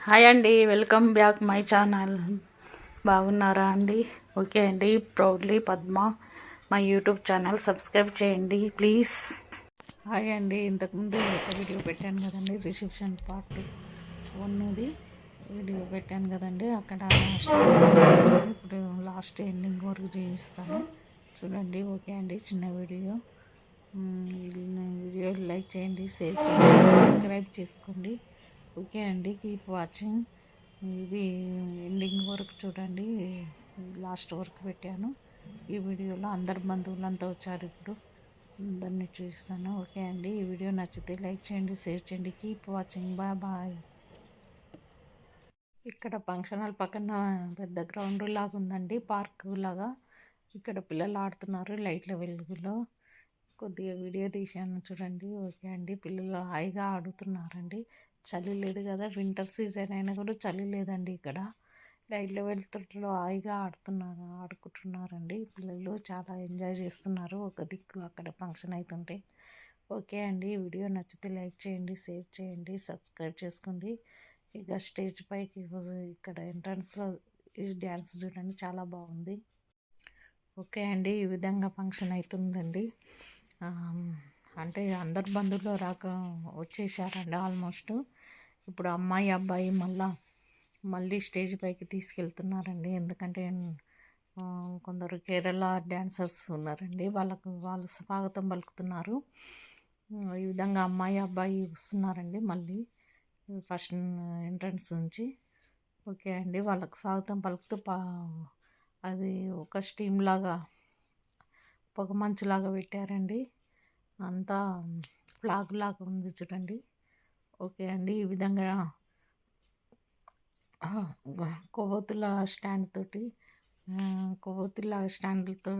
Hi అండి, welcome back my channel. బాగున్నారా అండి? ఓకే అండి. Proudly Padma my YouTube channel subscribe చేయండి ప్లీజ్. హాయ్ అండి, ఇంతకుముందు ఒక వీడియో పెట్టాను కదండి, రిసెప్షన్ పార్ట్ 1ది వీడియో పెట్టాను కదండి. అక్కడ ఇప్పుడు లాస్ట్ ఎండింగ్ వరకు చూపిస్తాను చూడండి. ఓకే అండి, చిన్న వీడియో. వీడియో లైక్ చేయండి, షేర్ చేయండి, సబ్స్క్రైబ్ చేసుకోండి. ఓకే అండి, కీప్ వాచింగ్. ఇది ఎండింగ్ వరకు చూడండి, లాస్ట్ వరకు పెట్టాను. ఈ వీడియోలో అందరు బంధువులంతా వచ్చారు. ఇప్పుడు అందరినీ చూపిస్తాను. ఓకే అండి, ఈ వీడియో నచ్చితే లైక్ చేయండి, షేర్ చేయండి. Keep watching. Bye bye. ఇక్కడ ఫంక్షన్ హాల్ పక్కన పెద్ద గ్రౌండ్ లాగా ఉందండి, పార్క్ లాగా. ఇక్కడ పిల్లలు ఆడుతున్నారు లైట్ల వెలుగులో. కొద్దిగా వీడియో తీశాను చూడండి. ఓకే అండి, పిల్లలు హాయిగా ఆడుతున్నారండి. చలి లేదు కదా, వింటర్ సీజన్ అయినా కూడా చలి లేదండి. ఇక్కడ లైట్ల వెలుతురులో హాయిగా ఆడుకుంటున్నారండి. పిల్లలు చాలా ఎంజాయ్ చేస్తున్నారు. ఒక దిక్కు అక్కడ ఫంక్షన్ అవుతుంటే. ఓకే అండి, వీడియో నచ్చితే లైక్ చేయండి, షేర్ చేయండి, సబ్స్క్రైబ్ చేసుకోండి. ఇక స్టేజ్ పైకి ఇక్కడ ఎంట్రన్స్లో ఈ డ్యాన్స్ చూడండి, చాలా బాగుంది. ఓకే అండి, ఈ విధంగా ఫంక్షన్ అవుతుందండి. అంటే అందరు బంధువులు వచ్చేసారండి ఆల్మోస్ట్. ఇప్పుడు అమ్మాయి అబ్బాయి మళ్ళీ స్టేజ్ పైకి తీసుకెళ్తున్నారండి. ఎందుకంటే కొందరు కేరళ డ్యాన్సర్స్ ఉన్నారండి, వాళ్ళు స్వాగతం పలుకుతున్నారు. ఈ విధంగా అమ్మాయి అబ్బాయి వస్తున్నారండి మళ్ళీ ఫస్ట్ ఎంట్రన్స్ నుంచి. ఓకే అండి, వాళ్ళకు స్వాగతం పలుకుతూ అది ఒక స్టీమ్ లాగా పొగ మంచులాగా పెట్టారండి. అంతా ఫ్లాగ్ లాగా ఉంది చూడండి. ఓకే అండి, ఈ విధంగా కొవ్వొత్తుల స్టాండ్ తోటి కొవ్వొత్తుల స్టాండ్లతో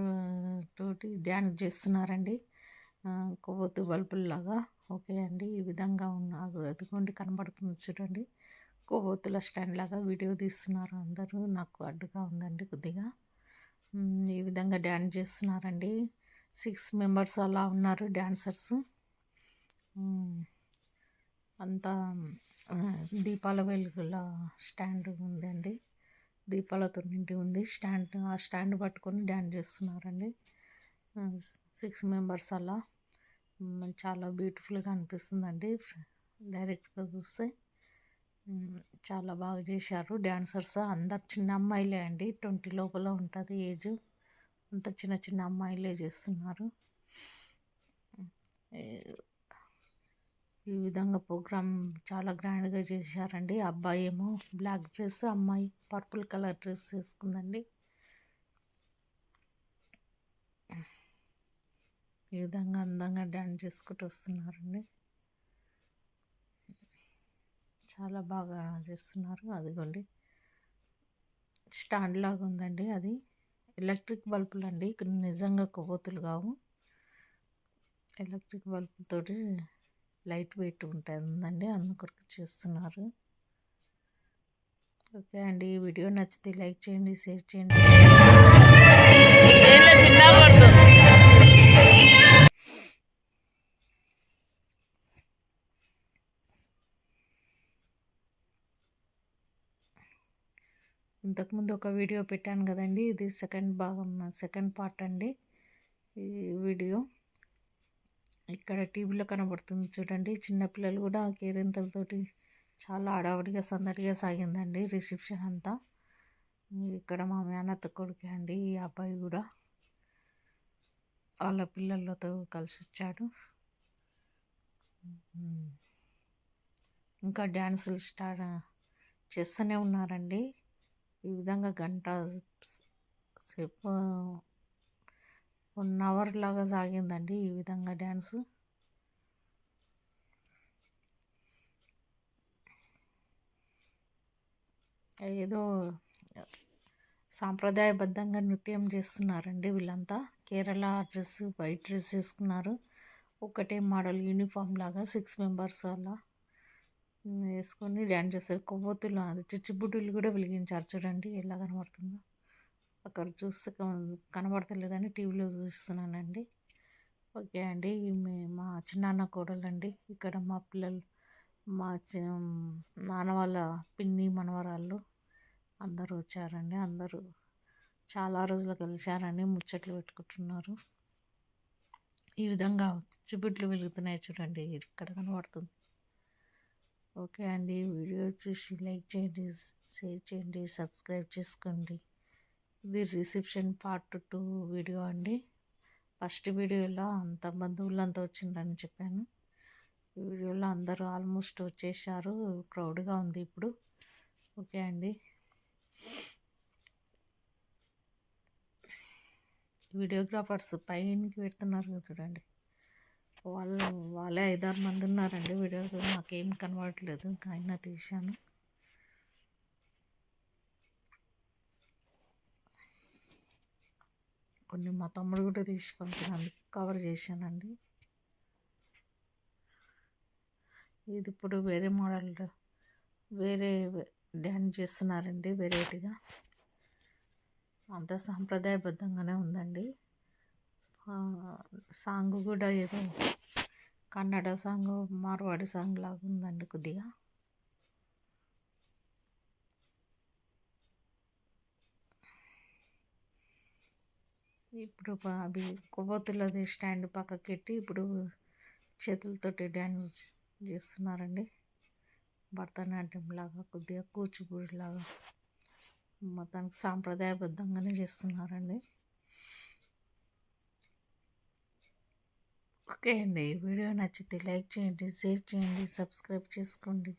డ్యాన్స్ చేస్తున్నారండి, కొవ్వొత్తు బల్బుల్లాగా. ఓకే అండి, ఈ విధంగా అదిగోండి కనబడుతుంది చూడండి, కొవ్వొత్తుల స్టాండ్ లాగా వీడియో తీస్తున్నారు అందరూ. నాకు అడ్డుగా ఉందండి కొద్దిగా. ఈ విధంగా డ్యాన్స్ చేస్తున్నారండి. 6 మెంబర్స్ అలా ఉన్నారు డ్యాన్సర్స్. అంతా దీపాల వెలుగుల స్టాండ్ ఉందండి, దీపాలతో నిండి ఉంది స్టాండ్. ఆ స్టాండ్ పట్టుకొని డ్యాన్స్ చేస్తున్నారండి 6 మెంబర్స్ అలా. చాలా బ్యూటిఫుల్గా అనిపిస్తుందండి డైరెక్ట్గా చూస్తే. చాలా బాగా చేశారు డ్యాన్సర్స్. అందరు చిన్న అమ్మాయిలే అండి, 20 లోపల ఉంటుంది ఏజ్. అంత చిన్న చిన్న అమ్మాయిలే చేస్తున్నారు. ఈ విధంగా ప్రోగ్రామ్ చాలా గ్రాండ్గా చేశారండి. అబ్బాయి ఏమో బ్లాక్ డ్రెస్, అమ్మాయి పర్పుల్ కలర్ డ్రెస్ వేసుకుందండి. ఈ విధంగా అందంగా డ్యాన్స్ చేసుకుంటూ వస్తున్నారండి. చాలా బాగా చేస్తున్నారు. అదిగోండి స్టాండ్ లాగా ఉందండి, అది ఎలక్ట్రిక్ బల్బులు అండి, నిజంగా కొవ్వొత్తులు కావు. ఎలక్ట్రిక్ బల్బులతోటి లైట్ వెయిట్ ఉంటుందండి, అందుకొరకు చేస్తున్నారు. ఓకే అండి, ఈ వీడియో నచ్చితే లైక్ చేయండి, షేర్ చేయండి. ఇంతకుముందు ఒక వీడియో పెట్టాను కదండి, ఇది సెకండ్ పార్ట్ అండి. ఈ వీడియో ఇక్కడ టీవీలో కనబడుతుంది చూడండి. చిన్నపిల్లలు కూడా కేరింతలతోటి చాలా హడావుడిగా సందడిగా సాగిందండి రిసెప్షన్ అంతా. ఇక్కడ మా మేనత్త కొడుకే అండి ఈ అబ్బాయి కూడా, వాళ్ళ పిల్లలతో కలిసి వచ్చాడు. ఇంకా డ్యాన్సులు స్టార్ట్ చేస్తూనే ఉన్నారండి. ఈ విధంగా గంట సేపు 1 అవర్ లాగా సాగిందండి ఈ విధంగా డ్యాన్స్. ఏదో సాంప్రదాయబద్ధంగా నృత్యం చేస్తున్నారండి వీళ్ళంతా. కేరళ డ్రెస్, వైట్ డ్రెస్ వేసుకున్నారు, ఒకటే మోడల్ యూనిఫామ్ లాగా 6 మెంబర్స్ అలా వేసుకొని డ్యాన్స్ చేస్తారు. కొవ్వొత్తులు అది చిచ్చుబుడ్డులు కూడా వెలిగించారు చూడండి, ఎలా కనబడుతుందో. అక్కడ చూస్తే కనబడతలేదని టీవీలో చూస్తున్నానండి. ఓకే అండి, మా చిన్నాన్న కోడలండి. ఇక్కడ మా పిల్లలు మా నాన్న వాళ్ళ పిన్ని మనవరాళ్ళు అందరూ వచ్చారండి. అందరూ చాలా రోజులు కలిశారని ముచ్చట్లు పెట్టుకుంటున్నారు. ఈ విధంగా చిబుట్లు వెలుగుతున్నాయి చూడండి, ఇక్కడ కనబడుతుంది. ఓకే అండి, వీడియో చూసి లైక్ చేయండి, షేర్ చేయండి, సబ్స్క్రైబ్ చేసుకోండి. ఇది రిసెప్షన్ పార్ట్ 2 వీడియో అండి. ఫస్ట్ వీడియోలో అంత బంధువులంతా వచ్చిందని చెప్పాను. ఈ వీడియోలో అందరూ ఆల్మోస్ట్ వచ్చేసారు, క్రౌడ్గా ఉంది ఇప్పుడు. ఓకే అండి, వీడియోగ్రాఫర్స్ పైనకి పెడుతున్నారు చూడండి, వాళ్ళే 5-6 మంది ఉన్నారండి. వీడియోలో నాకేం కనబడట్లేదు, ఇంకా అయినా తీశాను. కొన్ని మా తమ్ముడు కూడా తీసి పంపినాను, కవర్ చేశానండి. ఇది ఇప్పుడు వేరే మోడల్, వేరే డ్యాన్స్ చేస్తున్నారండి, వెరైటీగా. అంత సాంప్రదాయబద్ధంగానే ఉందండి. సాంగ్ కూడా ఏదో కన్నడ సాంగ్, మార్వాడి సాంగ్ లాగా ఉందండి కొద్దిగా. ఇప్పుడు అవి కొవ్వొత్తులది స్టాండ్ పక్కకెట్టి ఇప్పుడు చేతులతోటి డ్యాన్స్ చేస్తున్నారండి. భరతనాట్యం లాగా, కొద్దిగా కూచిపూడి లాగా, మొత్తానికి సాంప్రదాయబద్ధంగానే చేస్తున్నారండి. ఓకే అండి, వీడియో నచ్చితే లైక్ చేయండి, షేర్ చేయండి, సబ్స్క్రైబ్ చేసుకోండి.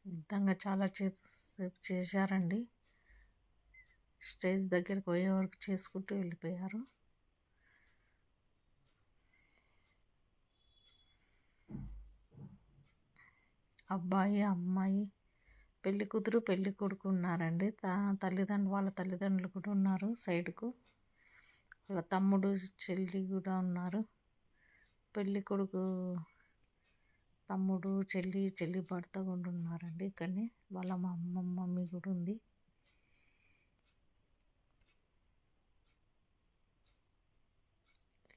నిజంగా చాలా సేపు చేశారండి. స్టేజ్ దగ్గరికి పోయే వరకు చేసుకుంటూ వెళ్ళిపోయారు. అబ్బాయి, అమ్మాయి, పెళ్లి కూతురు, పెళ్లి కొడుకు ఉన్నారండి. వాళ్ళ తల్లిదండ్రులు కూడా ఉన్నారు సైడ్కు. వాళ్ళ తమ్ముడు, చెల్లి కూడా ఉన్నారు. పెళ్లి కొడుకు తమ్ముడు, చెల్లి భర్త కూడా ఉన్నారండి ఇక్కడనే. వాళ్ళ మమ్మీ కూడా ఉంది.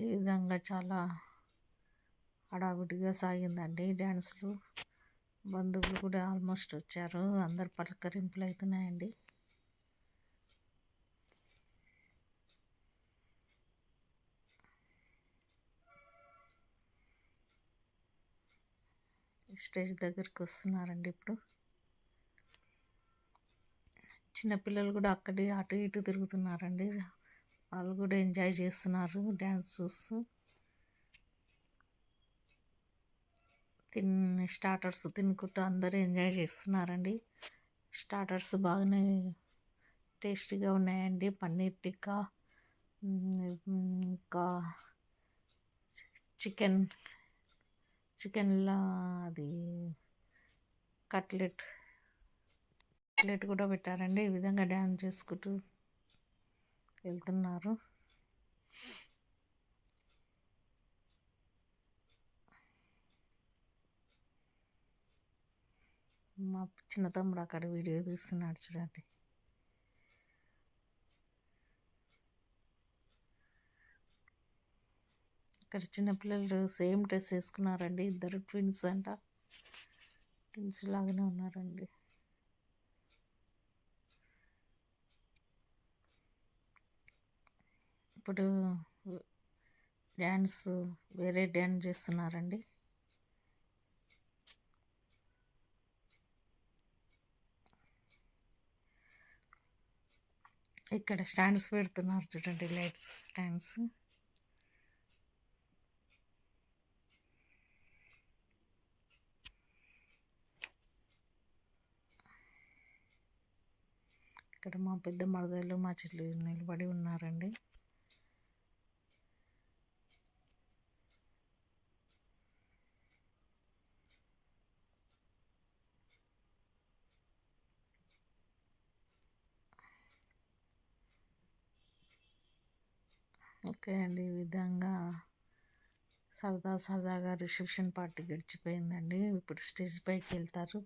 ఈ విధంగా చాలా హడావుడిగా సాగిందండి డ్యాన్సులు. బంధువులు కూడా ఆల్మోస్ట్ వచ్చారు, అందరు పలకరింపులు అవుతున్నాయండి. స్టేజ్ దగ్గరికి వస్తున్నారండి ఇప్పుడు. చిన్నపిల్లలు కూడా అక్కడే అటు ఇటు తిరుగుతున్నారండి, వాళ్ళు కూడా ఎంజాయ్ చేస్తున్నారు డ్యాన్స్ చూస్తూ. స్టార్టర్స్ తినుకుంటూ అందరూ ఎంజాయ్ చేస్తున్నారండి. స్టార్టర్స్ బాగానే టేస్టీగా ఉన్నాయండి. పన్నీర్ టిక్కా, ఇంకా చికెన్లా అది కట్లెట్ కూడా పెట్టారండి. ఈ విధంగా డ్యాన్స్ చేసుకుంటూ వెళ్తున్నారు. మా చిన్న తమ్ముడు అక్కడ వీడియో తీస్తున్నాడు చూడండి. ఇక్కడ చిన్నపిల్లలు సేమ్ డ్రెస్ వేసుకున్నారండి. ఇద్దరు ట్విన్స్ అంట, ట్విన్స్ లాగానే ఉన్నారండి. ఇప్పుడు వేరే డ్యాన్స్ చేస్తున్నారండి. ఇక్కడ స్టాండ్స్ పెడుతున్నారు చూడండి, లైట్స్ స్టాండ్స్. ఇక్కడ మా పెద్ద మరదలు, మా చెల్లి నిలబడి ఉన్నారండి. ఓకే అండి, ఈ విధంగా సరదాగా రిసెప్షన్ పార్టీ గడిచిపోయిందండి. ఇప్పుడు స్టేజ్ పైకి వెళ్తారు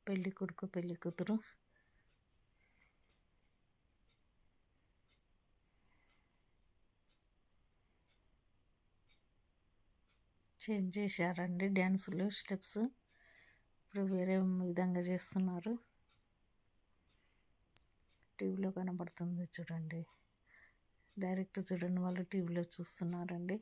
పెళ్ళి కొడుకు, పెళ్ళి కూతురు. చేంజ్ చేశారండి డ్యాన్సులు స్టెప్స్. ఇప్పుడు వేరే విధంగా చేస్తున్నారు. టీవీలో కనబడుతుంది చూడండి. డైరెక్ట్ చూడండి, వాళ్ళు టీవీలో చూస్తున్నారండి.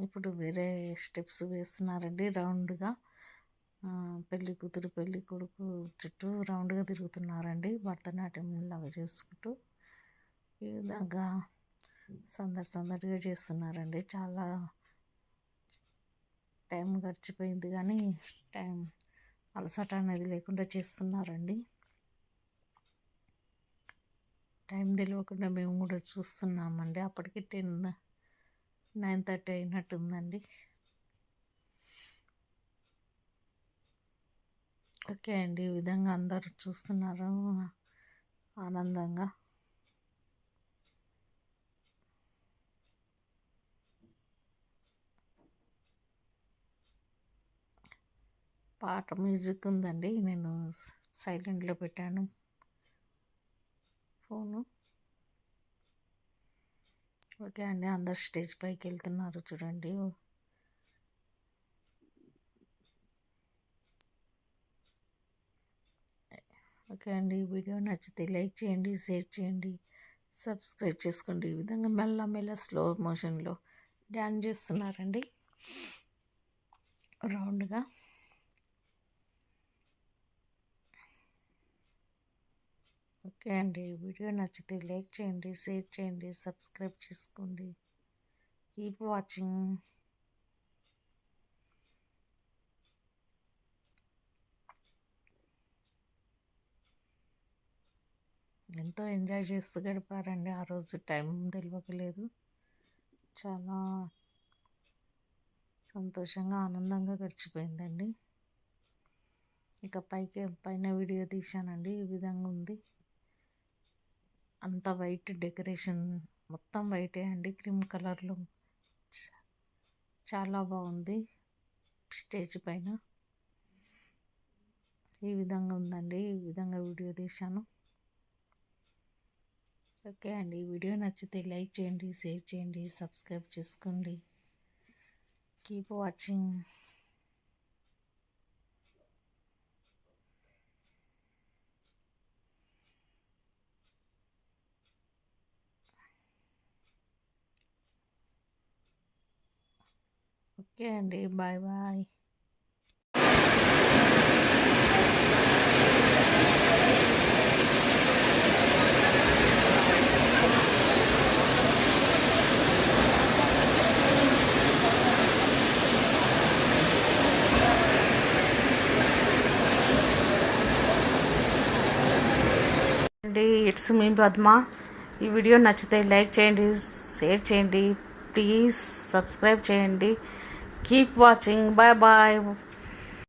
ఇప్పుడు వేరే స్టెప్స్ వేస్తున్నారండి రౌండ్గా. పెళ్ళి కూతురు పెళ్ళి కొడుకు చుట్టూ రౌండ్గా తిరుగుతున్నారండి, భరతనాట్యం లాగా చేసుకుంటూ. ఈ విధంగా సందడిగా చేస్తున్నారండి. చాలా టైం గడిచిపోయింది కానీ అలసట అనేది లేకుండా చేస్తున్నారండి. టైం తెలియకుండా మేము కూడా చూస్తున్నామండి. అప్పటికి 9:30 అయినట్టుందండి. ఓకే అండి, ఈ విధంగా అందరూ చూస్తున్నారు ఆనందంగా. పాట మ్యూజిక్ ఉందండి, నేను సైలెంట్లో పెట్టాను ఫోను. ఓకే అండి, అందరు స్టేజ్ పైకి వెళ్తున్నారు చూడండి. ఓకే అండి, ఈ వీడియో నచ్చితే లైక్ చేయండి, షేర్ చేయండి, సబ్స్క్రైబ్ చేసుకోండి. ఈ విధంగా మెల్ల స్లో మోషన్లో డ్యాన్స్ చేస్తున్నారండి రౌండ్గా. ఓకే అండి, వీడియో నచ్చితే లైక్ చేయండి, షేర్ చేయండి, సబ్స్క్రైబ్ చేసుకోండి. Keep watching. ఎంతో ఎంజాయ్ చేస్తూ గడిపారండి ఆ రోజు. టైం తెలియకలేదు. చాలా సంతోషంగా ఆనందంగా గడిచిపోయిందండి. ఇక పైన వీడియో తీశానండి. ఈ విధంగా ఉంది. అంత వైట్ డెకరేషన్, మొత్తం వైటే అండి, క్రీమ్ కలర్లో. చాలా బాగుంది. స్టేజ్ పైన ఈ విధంగా ఉందండి. ఈ విధంగా వీడియో తీశాను. ఓకే అండి, ఈ వీడియో నచ్చితే లైక్ చేయండి, షేర్ చేయండి, సబ్స్క్రైబ్ చేసుకోండి. Keep watching. ఓకే అండి, bye bye. It's me Padma. ఈ వీడియో నచ్చితే లైక్ చేయండి, షేర్ చేయండి, ప్లీజ్ సబ్స్క్రైబ్ చేయండి. Keep watching. Bye bye.